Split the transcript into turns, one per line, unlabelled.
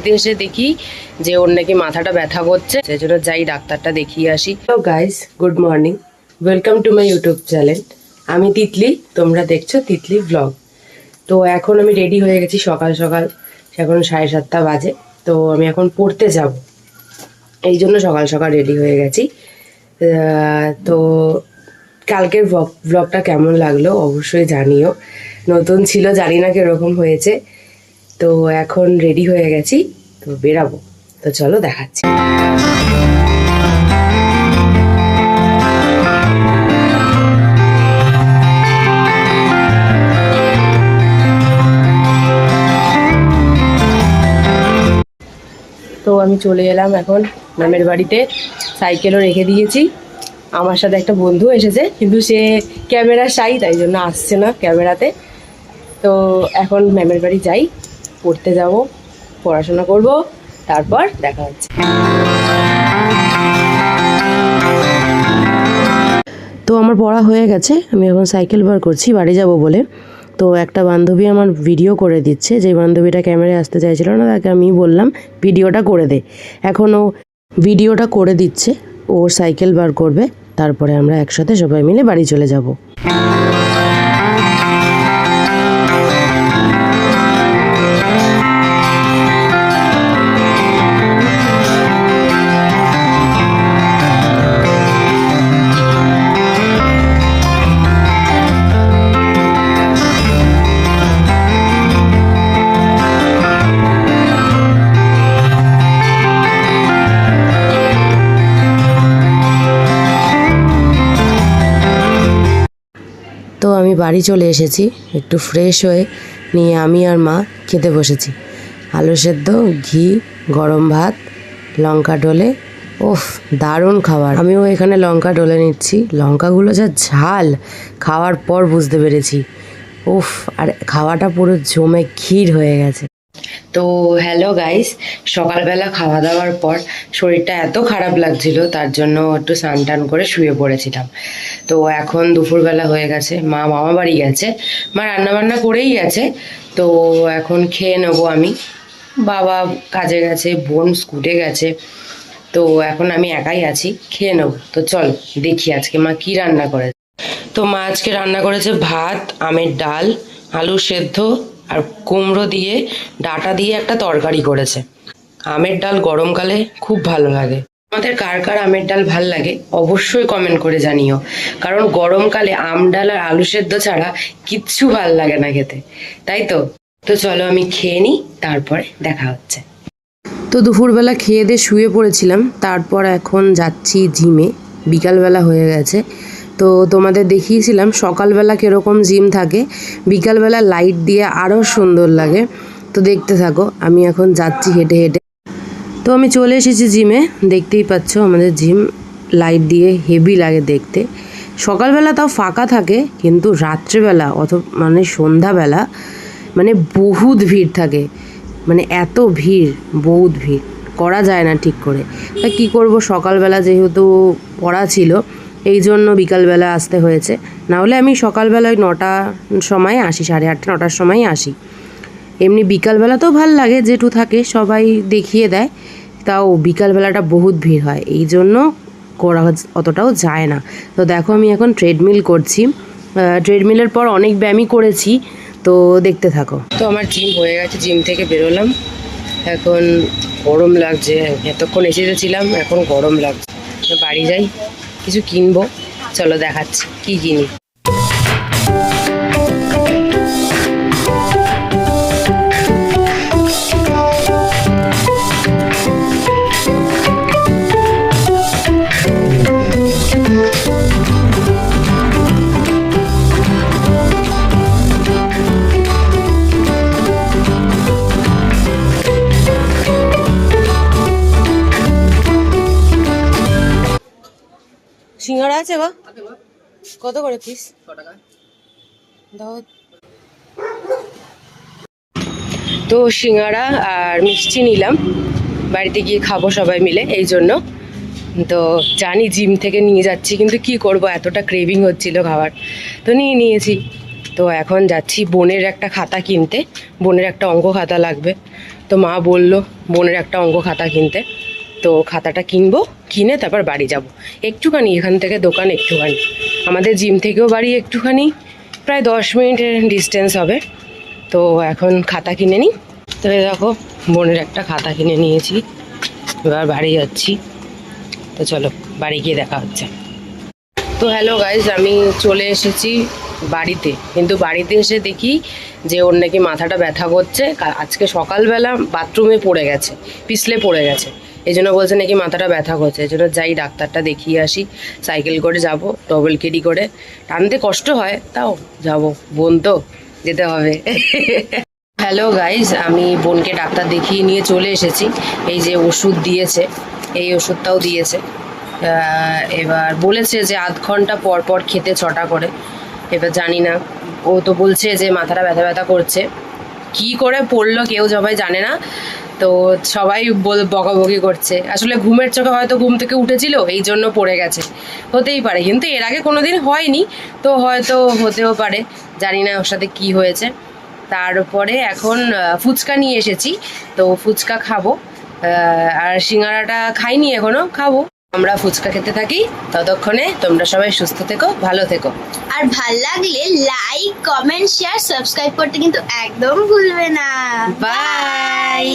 বাড়িতে এসে দেখি যে ওর নাকি মাথাটা ব্যথা করছে, সেই জন্য যাই ডাক্তারটা দেখিয়ে আসি। Hello guys, good morning, welcome to my YouTube channel. আমি তিতলি, তোমরা দেখছো তিতলি ব্লগ। তো এখন আমি রেডি হয়ে গেছি সকাল সকাল, এখন 7:30 বাজে। তো আমি এখন পড়তে যাব, এই জন্য সকাল সকাল রেডি হয়ে গেছি। তো কালকের ব্লগটা কেমন লাগলো অবশ্যই জানিও, নতুন ছিল জানি না কিরকম হয়েছে। তো এখন রেডি হয়ে গেছি, তো বেরাবো। তো চলো দেখাচ্ছি। তো আমি চলে এলাম এখন ম্যামের বাড়িতে, সাইকেলও রেখে দিয়েছি। আমার সাথে একটা বন্ধু এসেছে, কিন্তু সে ক্যামেরা শাই, তাই জন্য আসছে না ক্যামেরাতে। তো এখন ম্যামের বাড়ি যাই, পড়তে যাব, পড়াশোনা করব, তারপর দেখা হচ্ছে। তো আমার পড়া হয়ে গেছে, আমি এখন সাইকেল বার করছি বাড়ি যাব বলে। তো একটা বান্ধবী আমার ভিডিও করে দিচ্ছে, যে বান্ধবীটা ক্যামেরায় আসতে চাইছিল না, তাকে আমি বললাম ভিডিওটা করে দে। এখন ও ভিডিওটা করে দিচ্ছে, ও সাইকেল বার করবে, তারপরে আমরা একসাথে সবাই মিলে বাড়ি চলে যাব। তো আমি বাড়ি চলে এসেছি, একটু ফ্রেশ হয়ে নিয়ে আমি আর মা খেতে বসেছি। আলু সেদ্ধ, ঘি, গরম ভাত, লঙ্কা ডলে, ওফ দারুণ খাবার। আমিও এখানে লঙ্কা ডলে নিচ্ছি, লঙ্কাগুলো যা ঝাল, খাওয়ার পর বুঝতে পেরেছি। উফ, আর খাওয়াটা পুরো জমে ক্ষীর হয়ে গেছে। তো হ্যালো গাইস, সকালবেলা খাওয়া দাওয়ার পর শরীরটা এত খারাপ লাগছিল, তার জন্য একটু স্নান টান করে শুয়ে পড়েছিলাম। তো এখন দুপুরবেলা হয়ে গেছে, মা মামা বাড়ি গেছে, মা রান্নাবান্না করেই গেছে। তো এখন খেয়ে নেবো আমি, বাবা কাজে গেছে, বোন স্কুলে গেছে। তো এখন আমি একাই আছি, খেয়ে নেবো। তো চল দেখি আজকে মা কি রান্না করেছে। তো মা আজকে রান্না করেছে ভাত, আমের ডাল, আলু সেদ্ধ আর কুমড়ো দিয়ে ডাঁটা দিয়ে একটা তরকারি করেছে। আমের ডাল গরমকালে খুব ভালো লাগে। আমাদের কার কার আমের ডাল ভাল লাগে অবশ্যই কমেন্ট করে জানিও, কারণ গরমকালে আম ডাল আর আলু সেদ্ধ ছাড়া কিচ্ছু ভাল লাগে না খেতে, তাই তো। তো চলো আমি খেয়ে নিই, তারপরে দেখা হচ্ছে। তো দুপুরবেলা খেয়ে দিয়ে শুয়ে পড়েছিলাম, তারপর এখন যাচ্ছি জিমে, বিকালবেলা হয়ে গেছে। তো তোমাদের দেখিয়েছিলাম সকালবেলা কীরকম জিম থাকে, বিকালবেলা লাইট দিয়ে আরও সুন্দর লাগে। তো দেখতে থাকো, আমি এখন যাচ্ছি হেঁটে হেঁটে। তো আমি চলে এসেছি জিমে, দেখতেই পাচ্ছ আমাদের জিম লাইট দিয়ে হেভি লাগে দেখতে। সকালবেলা তাও ফাঁকা থাকে, কিন্তু রাত্রেবেলা মানে সন্ধ্যাবেলা মানে বহুত ভিড় থাকে, মানে এত ভিড়, বহুত ভিড়, করা যায় না ঠিক করে। তা কী করবো, সকালবেলা যেহেতু পড়া ছিল এই জন্য বিকালবেলা আসতে হয়েছে, নাহলে আমি সকালবেলায় 9টার সময় আসি, 8:30 9টার সময় আসি। এমনি বিকালবেলাতেও ভাল লাগে, যেটু থাকে সবাই দেখিয়ে দেয়, তাও বিকালবেলাটা বহুত ভিড় হয়, এই জন্য করা অতটাও যায় না। তো দেখো আমি এখন ট্রেডমিল করছি, ট্রেডমিলের পর অনেক ব্যায়ামই করেছি, তো দেখতে থাকো। তো আমার জিম হয়ে গেছে, জিম থেকে বেরোলাম, এখন গরম লাগছে, এতক্ষণ এসে ছিলাম, এখন গরম লাগছে। বাড়ি যাই, কিছু কিনবো, চলো দেখাচ্ছি কি কিনি। সিঙ্গারা আছে গো, কত করে পিস? দাও। তো সিঙ্গারা আর মিষ্টি নিলাম, বাড়িতে গিয়ে খাবো সবাই মিলে, এই জন্য। তো জানি জিম থেকে নিয়ে যাচ্ছি, কিন্তু কি করব, এতটা ক্রেভিং হচ্ছিল খাবার, তো নিয়েছি। তো এখন যাচ্ছি বোনের একটা খাতা কিনতে, বোনের একটা অঙ্ক খাতা লাগবে, তো মা বলল বোনের একটা অঙ্ক খাতা কিনতে, তো খাতাটা কিনবো, কিনে তারপর বাড়ি যাব। একটুখানি এখান থেকে দোকান একটুখানি, আমাদের জিম থেকেও বাড়ি একটুখানি, প্রায় 10 মিনিটের ডিস্টেন্স হবে। তো এখন খাতা কিনে নিই। তো এই দেখো বোনের একটা খাতা কিনে নিয়েছি, এবার বাড়ি যাচ্ছি। তো চলো বাড়ি গিয়ে দেখা হচ্ছে। তো হ্যালো গাইজ, আমি চলে এসেছি বাড়িতে, কিন্তু বাড়িতে এসে দেখি যে ওর নাকি মাথাটা ব্যথা করছে। আজকে সকালবেলা বাথরুমে পড়ে গেছে, পিছলে পড়ে গেছে, এই জন্য বলছে নাকি মাথাটা ব্যথা করছে। এই জন্য যাই ডাক্তারটা দেখিয়ে আসি। সাইকেল করে যাব, ডবল কেডি করে, টানতে কষ্ট হয়, তাও যাব, বোন তো যেতে হবে। হ্যালো গাইজ, আমি বোনকে ডাক্তার দেখিয়ে নিয়ে চলে এসেছি। এই যে ওষুধ দিয়েছে, এই ওষুধটাও দিয়েছে। এবার বলেছে যে আধ ঘন্টা পর পর খেতে 6টা করে। এবার জানি না, ও তো বলছে যে মাথাটা ব্যথা ব্যথা করছে, কি করে পড়লো কেউ সবাই জানে না। তো সবাই বকাবকি করছে, আসলে ঘুমের চোখে হয়তো ঘুম থেকে উঠেছিল এই জন্য পড়ে গেছে, হতেই পারে। কিন্তু এর আগে কোনোদিন হয়নি, তো হয়তো হতেও পারে, জানি না ওর সাথে কি হয়েছে। তারপরে এখন ফুচকা নিয়ে এসেছি, তো ফুচকা খাবো। আর সিঙ্গারাটা খাইনি এখনো, খাবো। আমরা ফুচকা খেতে থাকি, ততক্ষণে তোমরা সবাই সুস্থ থেকো, ভালো থেকো।
আর ভাল লাগলে লাইক, কমেন্ট, শেয়ার, সাবস্ক্রাইব করতে কিন্তু একদম ভুলবে না।
বাই।